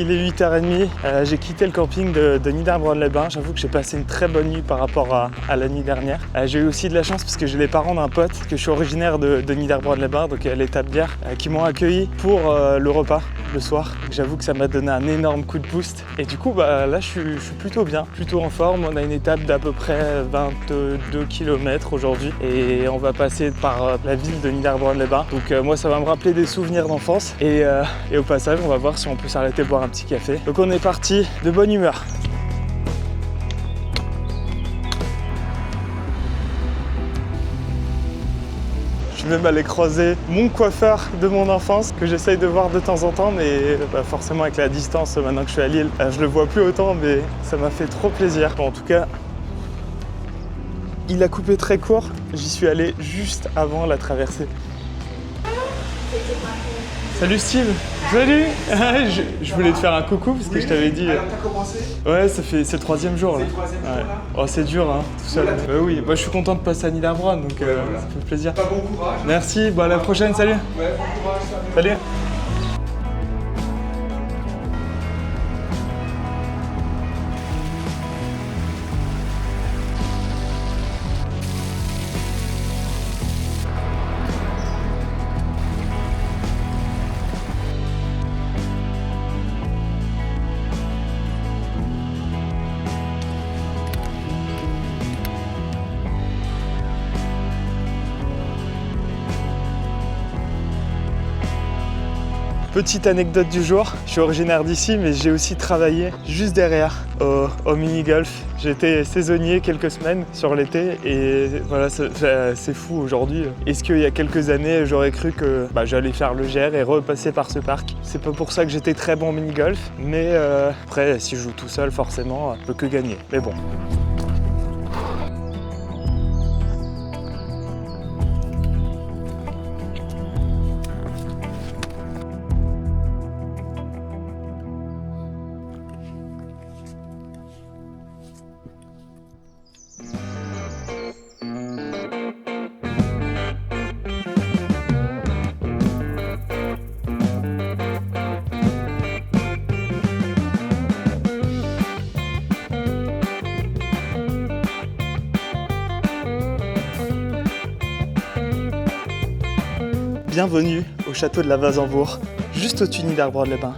il est 8h30. J'ai quitté le camping de Niederbronn-les-Bains. J'avoue que j'ai passé une très bonne nuit par rapport à la nuit dernière. J'ai eu aussi de la chance parce que j'ai les parents d'un pote, que je suis originaire de Niederbronn-les-Bains, donc l'étape d'hier, qui m'ont accueilli pour le repas le soir. J'avoue que ça m'a donné un énorme coup de boost. Et du coup, là, je suis plutôt bien, plutôt en forme. On a une étape d'à peu près 22 km aujourd'hui et on va passer par la ville de Niederbronn-les-Bains. Donc moi, ça va me rappeler des souvenirs d'enfance et au passage, on va voir si on peut s'arrêter boire un petit café. Donc on est parti de bonne humeur. Je suis même allé croiser mon coiffeur de mon enfance que j'essaye de voir de temps en temps, mais forcément avec la distance, maintenant que je suis à Lille, je le vois plus autant, mais ça m'a fait trop plaisir. Bon, en tout cas, il a coupé très court. J'y suis allé juste avant la traversée. Salut Steve. Salut. Je voulais te faire un coucou parce que je t'avais dit. Alors t'as commencé? Ouais, c'est le 3e jour là. C'est le 3e jour là? Oh, c'est dur hein, tout seul. Oui, je suis content de passer à Niederbronn, donc voilà. ça fait plaisir. Bon courage. Merci, à la prochaine, salut. Ouais, bon courage. Salut. Petite anecdote du jour, je suis originaire d'ici mais j'ai aussi travaillé juste derrière au mini-golf. J'étais saisonnier quelques semaines sur l'été et voilà, c'est fou aujourd'hui. Est-ce qu'il y a quelques années j'aurais cru que j'allais faire le GR et repasser par ce parc? C'est pas pour ça que j'étais très bon au mini-golf, mais après si je joue tout seul forcément, je peux que gagner. Mais bon. Bienvenue au château de la Wasenburg, juste au-dessus de Niederbronn-les-Bains.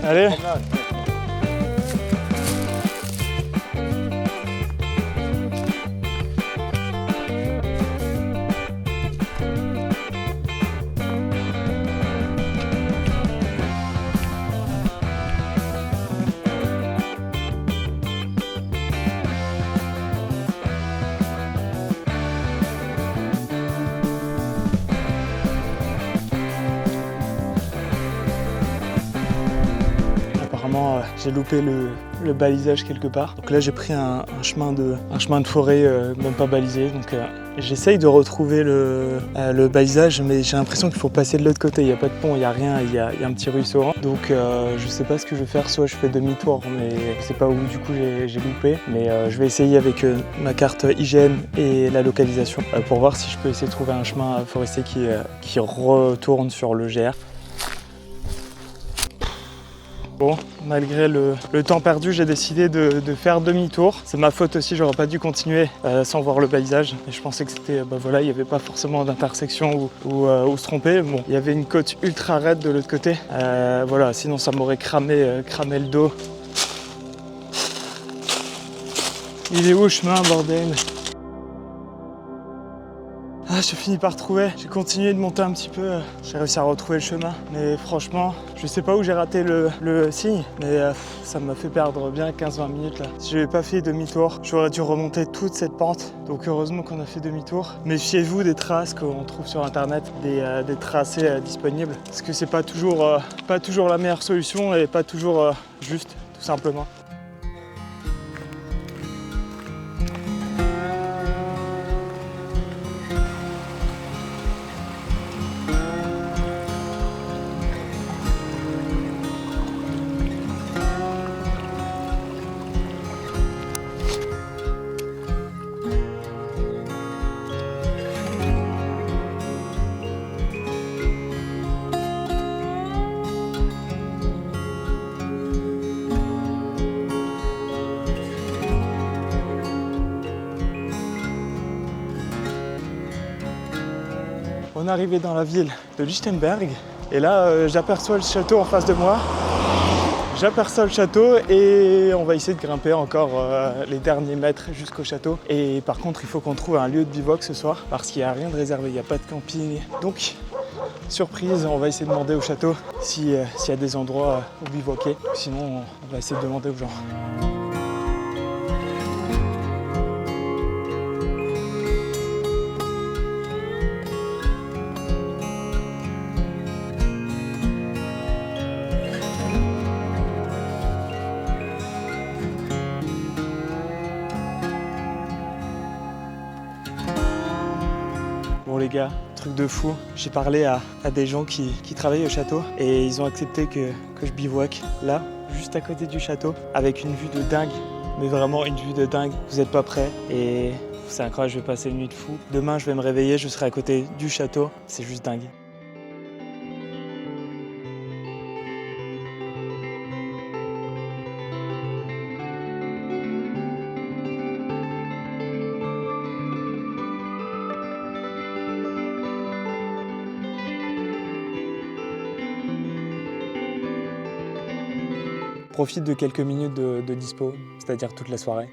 Allez. J'ai loupé le balisage quelque part. Donc là j'ai pris un chemin de forêt même pas balisé. Donc j'essaye de retrouver le balisage, mais j'ai l'impression qu'il faut passer de l'autre côté. Il n'y a pas de pont, il n'y a rien, il y a un petit ruisseau. Donc je sais pas ce que je vais faire, soit je fais demi-tour, mais je sais pas où du coup j'ai loupé. Mais je vais essayer avec ma carte IGN et la localisation pour voir si je peux essayer de trouver un chemin forestier qui retourne sur le GR. Bon, malgré le temps perdu, j'ai décidé de faire demi-tour. C'est ma faute aussi, j'aurais pas dû continuer sans voir le paysage. Et je pensais que c'était, voilà, il n'y avait pas forcément d'intersection où se tromper. Bon, il y avait une côte ultra raide de l'autre côté. Voilà, sinon ça m'aurait cramé le dos. Il est où le chemin, bordel? Ah, j'ai fini par trouver. J'ai continué de monter un petit peu. J'ai réussi à retrouver le chemin. Mais franchement, je Je sais pas où j'ai raté le signe, mais ça m'a fait perdre bien 15-20 minutes là. Si j'avais pas fait demi-tour, j'aurais dû remonter toute cette pente. Donc heureusement qu'on a fait demi-tour. Méfiez-vous des traces qu'on trouve sur internet, des tracés disponibles. Parce que c'est pas toujours la meilleure solution et pas toujours juste, tout simplement. On est arrivé dans la ville de Lichtenberg et là j'aperçois le château en face de moi. J'aperçois le château et on va essayer de grimper encore les derniers mètres jusqu'au château. Et par contre il faut qu'on trouve un lieu de bivouac ce soir parce qu'il n'y a rien de réservé, il n'y a pas de camping. Donc surprise, on va essayer de demander au château s'il y a des endroits où bivouaquer. Sinon on va essayer de demander aux gens. Bon les gars, truc de fou, j'ai parlé à des gens qui travaillent au château et ils ont accepté que je bivouaque là, juste à côté du château, avec une vue de dingue, mais vraiment une vue de dingue. Vous êtes pas prêts et c'est incroyable, je vais passer une nuit de fou. Demain je vais me réveiller, je serai à côté du château, c'est juste dingue. Profite de quelques minutes de dispo, c'est-à-dire toute la soirée,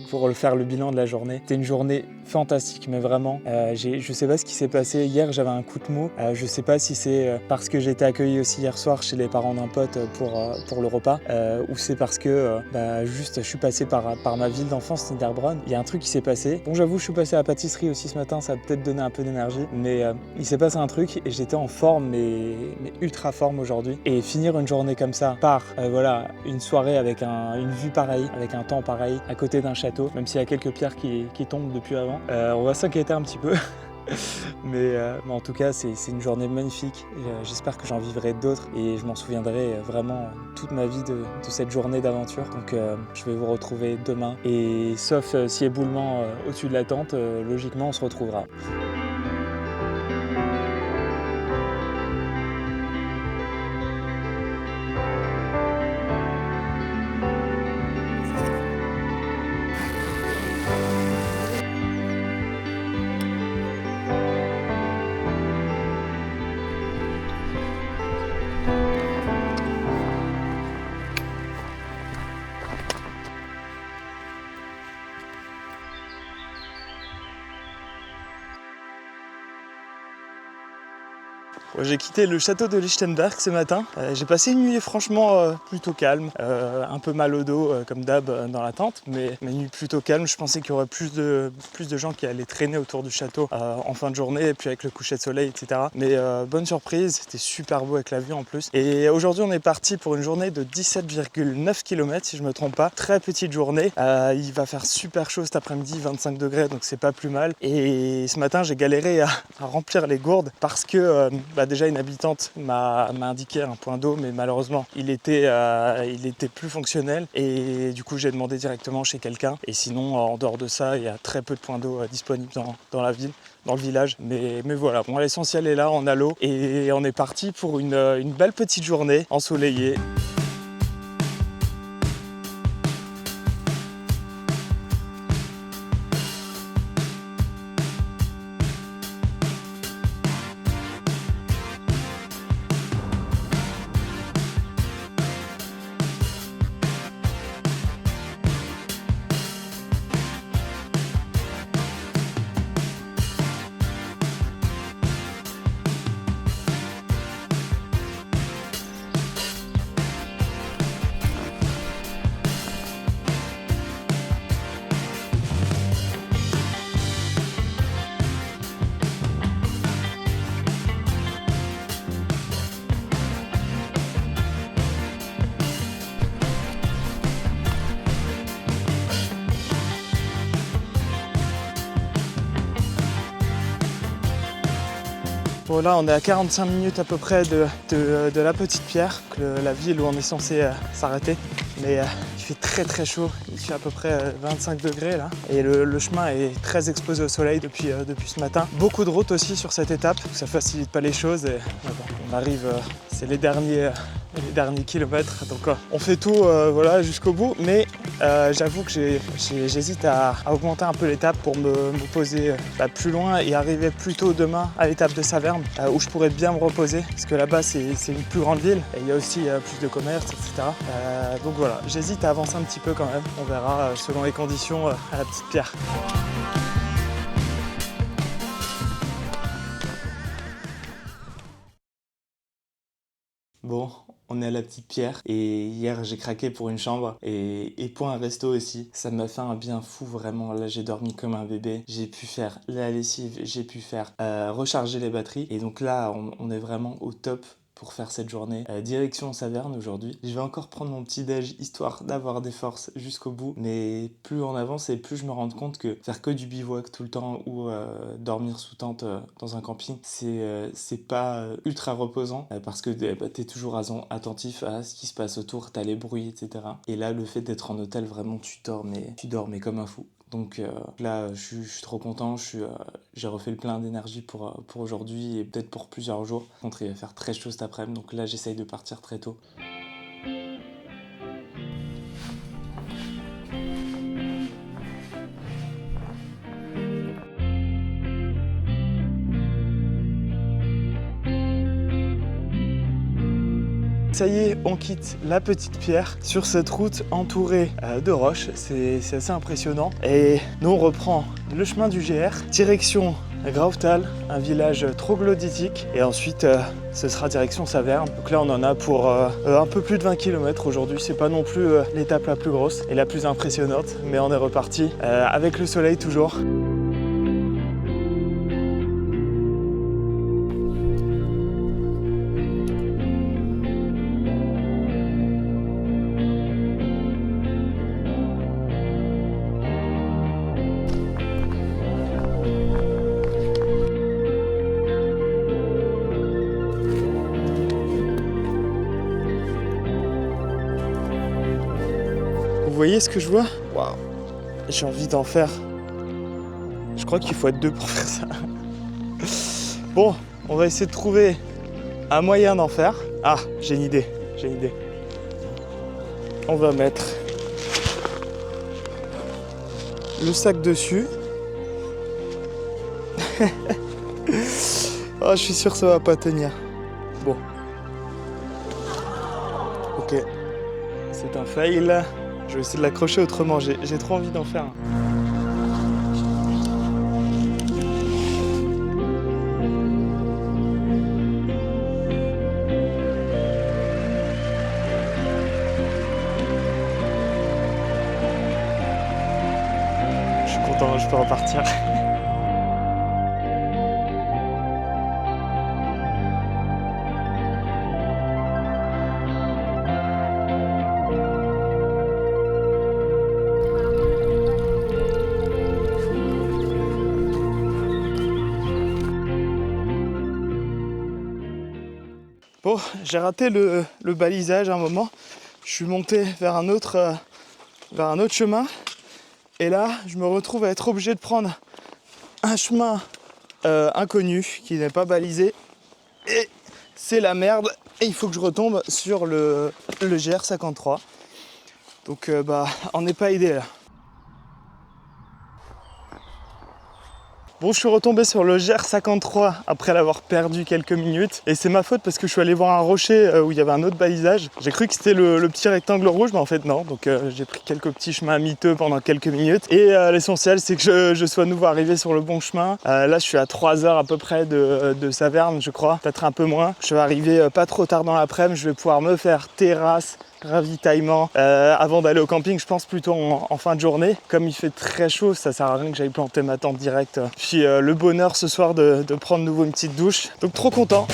pour faire le bilan de la journée. C'était une journée fantastique, mais vraiment, je sais pas ce qui s'est passé. Hier, j'avais un coup de mou. Je sais pas si c'est parce que j'ai été accueilli aussi hier soir chez les parents d'un pote pour le repas, ou c'est parce que juste je suis passé par ma ville d'enfance, Niederbronn. Il y a un truc qui s'est passé. Bon, j'avoue, je suis passé à la pâtisserie aussi ce matin, ça a peut-être donné un peu d'énergie, mais il s'est passé un truc et j'étais en forme, mais ultra forme aujourd'hui. Et finir une journée comme ça, voilà, une soirée avec une vue pareille, avec un temps pareil, à côté d'un château, même s'il y a quelques pierres qui tombent depuis avant. On va s'inquiéter un petit peu. mais en tout cas, c'est une journée magnifique. J'espère que j'en vivrai d'autres et je m'en souviendrai vraiment toute ma vie de cette journée d'aventure. Donc je vais vous retrouver demain. Et sauf si éboulement au-dessus de la tente, logiquement, on se retrouvera. J'ai quitté le château de Lichtenberg ce matin. J'ai passé une nuit franchement plutôt calme, un peu mal au dos comme d'hab dans la tente, mais une nuit plutôt calme. Je pensais qu'il y aurait plus de gens qui allaient traîner autour du château en fin de journée, et puis avec le coucher de soleil, etc. Mais bonne surprise, c'était super beau avec la vue en plus. Et aujourd'hui on est parti pour une journée de 17,9 km si je me trompe pas. Très petite journée, il va faire super chaud cet après-midi, 25 degrés, donc c'est pas plus mal. Et ce matin j'ai galéré à remplir les gourdes parce que déjà une habitante m'a indiqué un point d'eau, mais malheureusement il était plus fonctionnel et du coup j'ai demandé directement chez quelqu'un. Et sinon en dehors de ça il y a très peu de points d'eau disponibles dans la ville, dans le village. Mais voilà, bon, l'essentiel est là, on a l'eau et on est parti pour une belle petite journée ensoleillée. Bon là on est à 45 minutes à peu près de la Petite Pierre, la ville où on est censé s'arrêter. Mais il fait très chaud, il fait à peu près 25 degrés là. Et le chemin est très exposé au soleil depuis ce matin. Beaucoup de routes aussi sur cette étape, ça facilite pas les choses. Et bon, on arrive, c'est les derniers kilomètres. Donc on fait tout voilà, jusqu'au bout. Mais j'avoue que j'hésite à augmenter un peu l'étape pour me poser plus loin et arriver plus tôt demain à l'étape de Saverne où je pourrais bien me reposer. Parce que là-bas c'est une plus grande ville et il y a aussi plus de commerce, etc. Donc voilà, j'hésite à avancer un petit peu quand même. On verra selon les conditions à la Petite Pierre. Bon, on est à la Petite Pierre et hier j'ai craqué pour une chambre et pour un resto aussi. Ça m'a fait un bien fou vraiment. Là j'ai dormi comme un bébé. J'ai pu faire la lessive, j'ai pu faire recharger les batteries et donc là on est vraiment au top pour faire cette journée. Direction Saverne aujourd'hui. Je vais encore prendre mon petit déj histoire d'avoir des forces jusqu'au bout. Mais plus on avance et plus je me rends compte que faire que du bivouac tout le temps ou dormir sous tente dans un camping, c'est pas ultra reposant parce que t'es toujours attentif à ce qui se passe autour, t'as les bruits, etc. Et là, le fait d'être en hôtel, vraiment, tu dors mais comme un fou. Donc là, je suis trop content, j'ai refait le plein d'énergie pour aujourd'hui et peut-être pour plusieurs jours. Par contre, il va faire très chaud cet après-midi, donc là, j'essaye de partir très tôt. Ça y est, on quitte la Petite Pierre sur cette route entourée de roches. C'est assez impressionnant. Et nous, on reprend le chemin du GR, direction Grauftal, un village troglodytique. Et ensuite, ce sera direction Saverne. Donc là, on en a pour un peu plus de 20 km aujourd'hui. C'est pas non plus l'étape la plus grosse et la plus impressionnante, mais on est reparti avec le soleil toujours. Vous voyez ce que je vois? Waouh! J'ai envie d'en faire. Je crois qu'il faut être deux pour faire ça. Bon, on va essayer de trouver un moyen d'en faire. Ah, j'ai une idée. On va mettre le sac dessus. Oh, je suis sûr que ça va pas tenir. Bon. Ok. C'est un fail. Je vais essayer de l'accrocher autrement, j'ai trop envie d'en faire un. Je suis content, je peux repartir. Bon, j'ai raté le balisage à un moment. Je suis monté vers un autre chemin. Et là, je me retrouve à être obligé de prendre un chemin inconnu qui n'est pas balisé. Et c'est la merde. Et il faut que je retombe sur le GR53. Donc on n'est pas aidé là. Bon, je suis retombé sur le GR53 après l'avoir perdu quelques minutes. Et c'est ma faute parce que je suis allé voir un rocher où il y avait un autre balisage. J'ai cru que c'était le petit rectangle rouge, mais en fait non. Donc j'ai pris quelques petits chemins miteux pendant quelques minutes. Et l'essentiel, c'est que je sois à nouveau arrivé sur le bon chemin. Là, je suis à 3 heures à peu près de Saverne, je crois. Peut-être un peu moins. Je vais arriver pas trop tard dans l'après-midi. Je vais pouvoir me faire terrasse, ravitaillement avant d'aller au camping, je pense plutôt en fin de journée. Comme il fait très chaud, ça sert à rien que j'aille planter ma tente direct. Puis le bonheur ce soir de prendre de nouveau une petite douche. Donc trop content.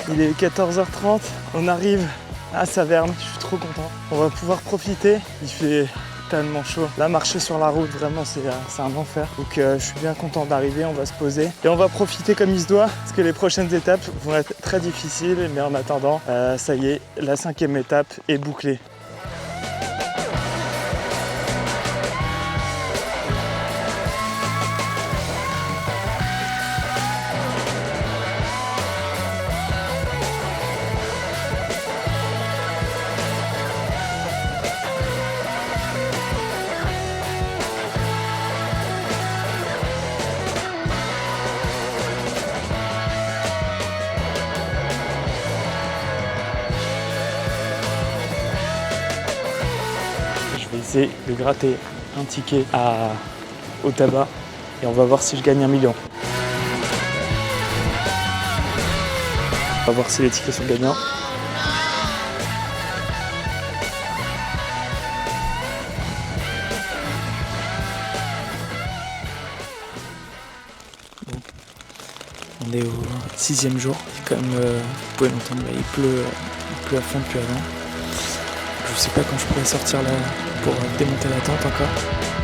Il est 14h30, on arrive à Saverne, je suis trop content. On va pouvoir profiter, il fait tellement chaud. Là, marcher sur la route, vraiment, c'est un enfer. Donc je suis bien content d'arriver, on va se poser. Et on va profiter comme il se doit, parce que les prochaines étapes vont être très difficiles. Mais en attendant, ça y est, la 5e étape est bouclée. Je vais essayer de gratter un ticket au tabac et on va voir si je gagne 1 million. On va voir si les tickets sont gagnants. Bon. On est au 6e jour. Comme vous pouvez l'entendre, il pleut à fond depuis avant. Je sais pas quand je pourrais sortir là pour démonter la tente encore.